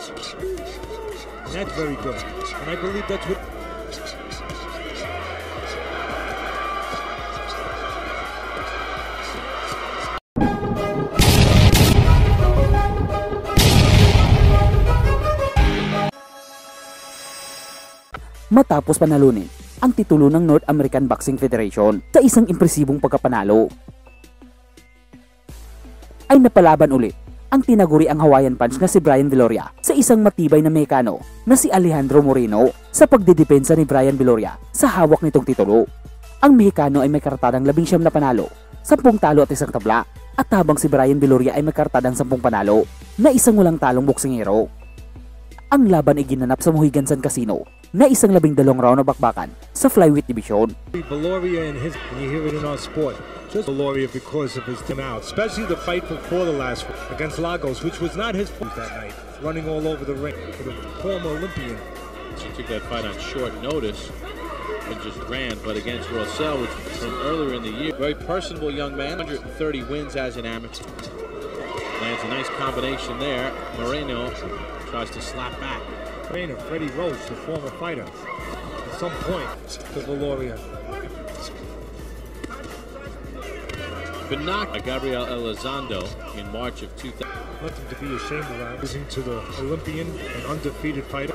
And that's very good. And I believe that's what... Matapos panalunin ang titulo ng North American Boxing Federation sa isang impresibong pagkapanalo, ay napalaban ulit ang tinaguri ang Hawaiian Punch na si Brian Viloria sa isang matibay na Mexicano na si Alejandro Moreno sa pagdidepensa ni Brian Viloria sa hawak nitong titulo. Ang Mexicano ay may kartadang 19 na panalo, 10 talo at 1 tabla, at habang si Brian Viloria ay may kartadang 10 panalo na isang walang talong boksingero. Ang laban ay ginanap sa Mohegan Casino na isang 12 round na bakbakan sa flyweight division. Viloria and you hear it in our sport. Just Viloria because of his team out, especially the fight before the last one against Lagos, which was not his fault that night, running all over the ring for the former Olympian. He took that fight on short notice and just ran, but against Rosell, which was from earlier in the year. Very personable young man, 130 wins as an amateur. Lands a nice combination there. Moreno tries to slap back. Trainer Freddie Roach, the former fighter, at some point to Viloria. Been knocked by Gabriel Elizondo in March of 2000. Nothing to be ashamed of, losing to the Olympian and undefeated fighter.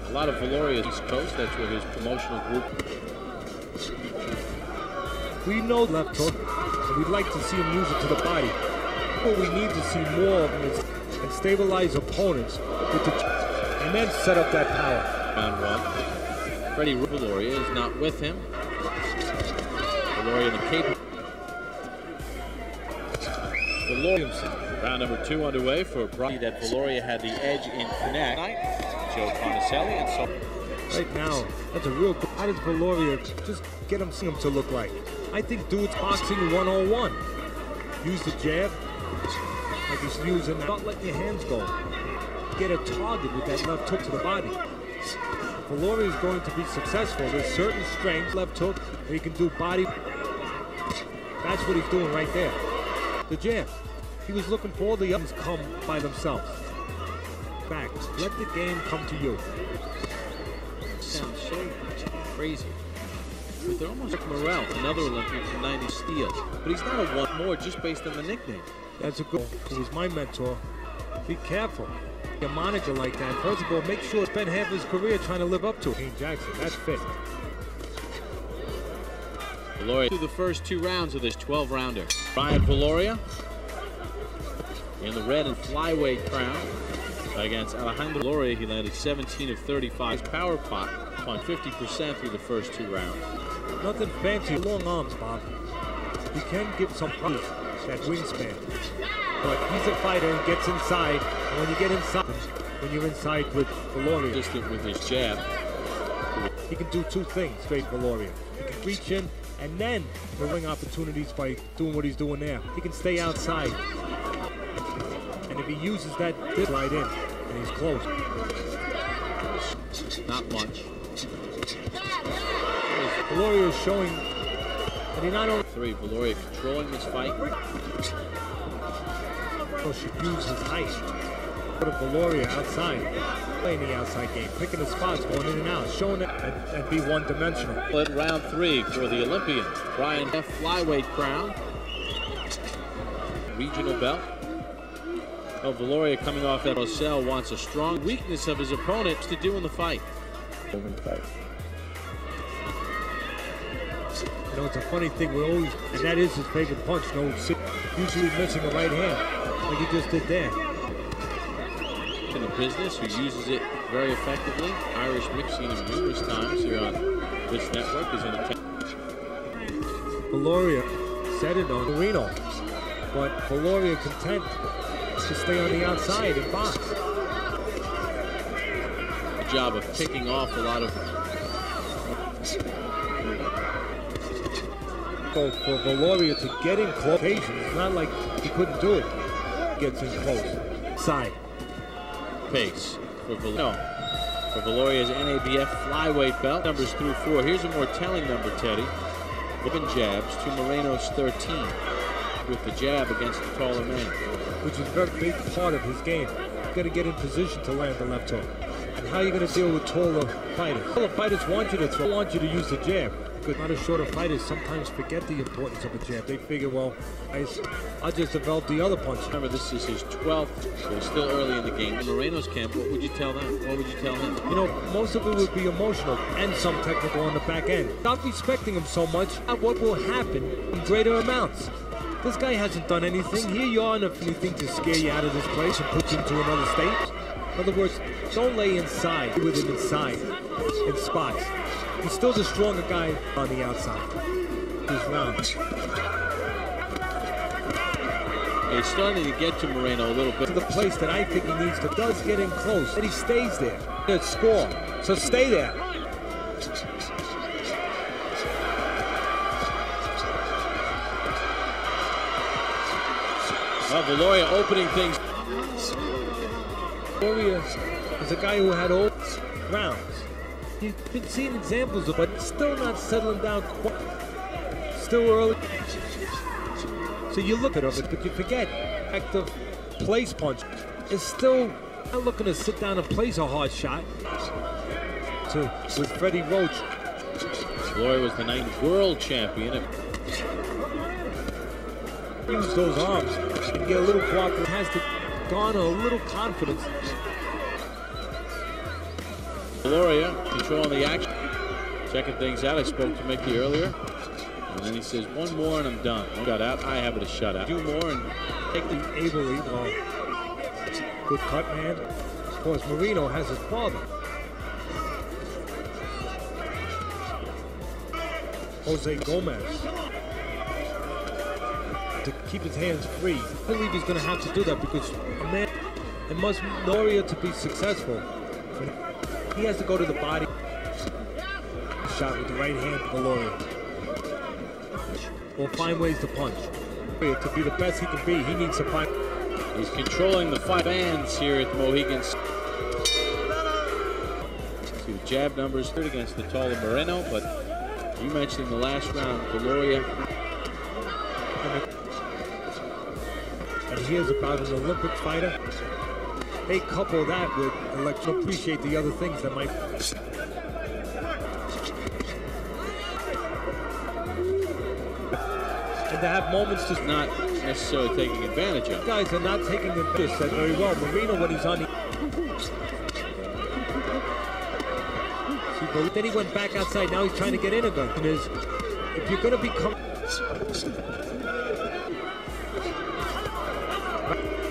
A lot of Viloria East Coast, that's where his promotional group. We know left hook, and we'd like to see him use it to the body. What we need to see more of him is and stabilize opponents with the and then set up that power. Round one. Freddie Viloria is not with him. Viloria in the cape. Viloria. Round number 2 underway for Brian. That Viloria had the edge in connect. Joe Conacelli and so. Right now, that's a real. How does Viloria just get him, see him to look like? I think do it's boxing 101. Use the jab. Like he's using. Not letting your hands go. Get a target with that left hook to the body. Viloria is going to be successful. There's certain strength left hook where he can do body. That's what he's doing right there. The jab. He was looking for all the others come by themselves. Back. Let the game come to you. Sounds so crazy. But they're almost like Morrell, another Olympian from 90 Steel. But he's not a one more just based on the nickname. That's a good. He was my mentor. Be careful. A moniker like that. First of all, make sure spend half his career trying to live up to it. Jackson, that's fit. Viloria through the first 2 rounds of this 12-rounder. Brian Viloria in the red and flyweight crown against Alejandro Viloria. He landed 17 of 35. His power pot on 50% through the first 2 rounds. Nothing fancy. Long arms, Bob. He can give some proof that wingspan. But he's a fighter and gets inside. And when you get inside, when you're inside with Viloria, Distant with his jab. he can do 2 things, straight Viloria. He can reach in and then the ring opportunities by doing what he's doing there. He can stay outside. And if he uses that dip right in, and he's close. Not much. Viloria is showing that he not only 3. Viloria controlling this fight. should use his height. Put a Viloria outside, playing the outside game, picking the spots, going in and out, showing it and be one-dimensional. At round 3 for the Olympian. Brian F. flyweight crown. Regional belt. Oh, Viloria coming off that Rosell wants a strong weakness of his opponent to do in the fight. You know, it's a funny thing, we always, and that is his favorite punch, usually missing a right hand, like he just did there. In the business, who uses it very effectively. Irish mixing him numerous times here on this network is in attack. Viloria set it on Reno, but Viloria content to stay on the outside and box. Good job of picking off a lot of. So for Viloria to get in close, it's not like he couldn't do it. Gets in close. Side. Pace for Viloria. For Viloria's NABF flyweight belt. Numbers through 4. Here's a more telling number, Teddy. Open jabs to Moreno's 13. with the jab against the taller man. Which is a very big part of his game. You got to get in position to land the left hook. And how are you going to deal with taller fighters? Taller fighters want you to throw, want you to use the jab. Because a lot of shorter fighters sometimes forget the importance of a jab. They figure, well, I'll just develop the other punch. Remember, this is his 12th, so it's still early in the game. In Moreno's camp, what would you tell them? What would you tell him? You know, most of it would be emotional and some technical on the back end. Stop respecting him so much, what will happen in greater amounts. This guy hasn't done anything. Here you are, enough anything to scare you out of this place and put you into another state. In other words, don't lay inside with him inside in spots. He's still the stronger guy on the outside. This round. He's starting to get to Moreno a little bit. To the place that I think he needs to. Does get in close, and he stays there. It's score. So stay there. Viloria opening things. Viloria is a guy who had old rounds. You've been seeing examples of it, but still not settling down quite. Still early. So you look at it, but you forget. Active place punch is still not looking to sit down and place a hard shot. With Freddie Roach. Viloria was the 9th world champion. Use those arms and get a little cooperation. Has to garner a little confidence. Viloria controlling the action, checking things out. I spoke to Mickey earlier, and then he says, one more and I'm done. Got out, I have it a shutout. 2 more and take the ably. Well, good cut, man. Of course, Moreno has his father. Jose Gomez. To keep his hands free. I believe he's going to have to do that because a man, it must Viloria to be successful. He has to go to the body. Shot with the right hand, Viloria. Or find ways to punch. To be the best he can be, he needs to find. He's controlling the 5 bands here at Mohicans. See the jab numbers third against the taller Moreno, but you mentioned in the last round, Viloria. And here's about an Olympic fighter. They couple that with election. Appreciate the other things that might. And to have moments to not necessarily taking advantage of. Guys are not taking advantage. Said very well. Moreno when he's on the. See, but then he went back outside. Now he's trying to get in again. If you're going to become.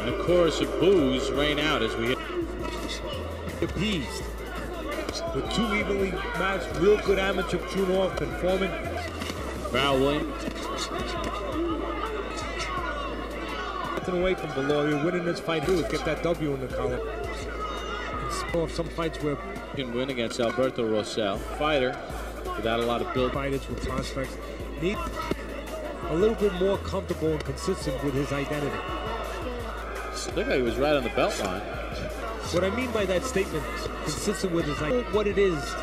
And a chorus of boos rain out as we hit. Appeased. With 2 evenly matched, real good amateur Chunov and Foreman. Val Williams. Getting away from Viloria, winning this fight too is get that W in the column. And some fights where can win against Alberto Rosell. Fighter without a lot of build. Fighters with prospects need a little bit more comfortable and consistent with his identity. Looked like he was right on the belt line. What I mean by that statement, consistent with his identity, what it is,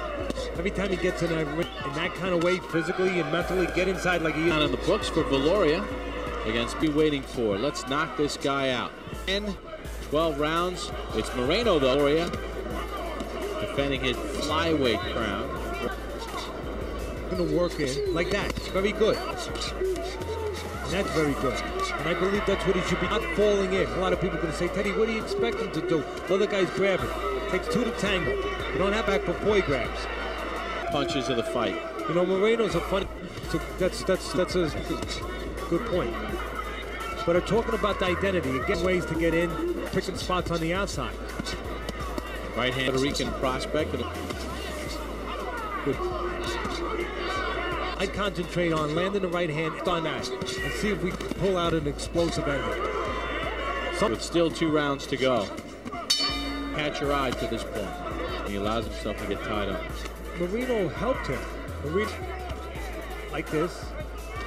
every time he gets in that kind of way, physically and mentally, get inside like he is. Not in the books for Viloria against be waiting for. Let's knock this guy out. 10, 12 rounds. It's Moreno, though. Viloria defending his flyweight crown. Going to work in like that. Very good. And that's very good. And I believe that's what he should be. Not falling in. A lot of people are going to say, Teddy, what do you expect him to do? The other guy's grabbing. It takes 2 to tango. You don't have back before he grabs. Punches of the fight. You know, Moreno's a funny. So that's a good point. But I'm talking about the identity. Again, ways to get in, picking spots on the outside. Right hand Puerto Rican prospect. Good. I'd concentrate on landing the right hand on that and see if we can pull out an explosive ending. With still 2 rounds to go. Catch your eye to this point. He allows himself to get tied up. Moreno helped him. Moreno, like this,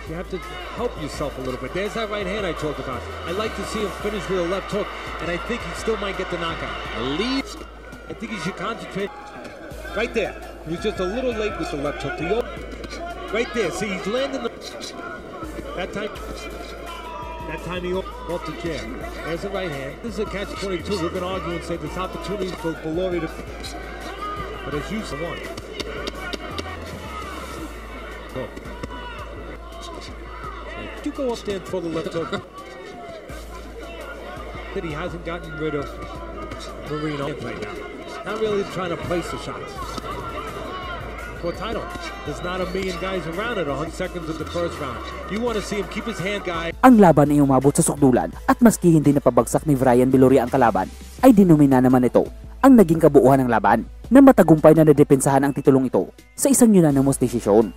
you have to help yourself a little bit. There's that right hand I talked about. I'd like to see him finish with a left hook, and I think he still might get the knockout. A lead. I think he should concentrate. Right there. He's just a little late with the left hook. Right there. See, he's landing that time. That time he off the jab. There's the right hand. This is a catch-22. We're going to argue and say there's opportunities for Viloria to... But as you one. Go. You go up there and throw the left hook. That he hasn't gotten rid of Marino right now. Not really trying to place the shots. For a title. There's not a million guys around it 100 seconds of the first round. You want to see him keep his hand guy. Ang laban ay umabot sa sukdulan at maski hindi napabagsak ni Brian Viloria ang kalaban, ay dinumina naman ito ang naging kabuuan ng laban na matagumpay na nadepensahan ang titulong ito sa isang unanimous desisyon.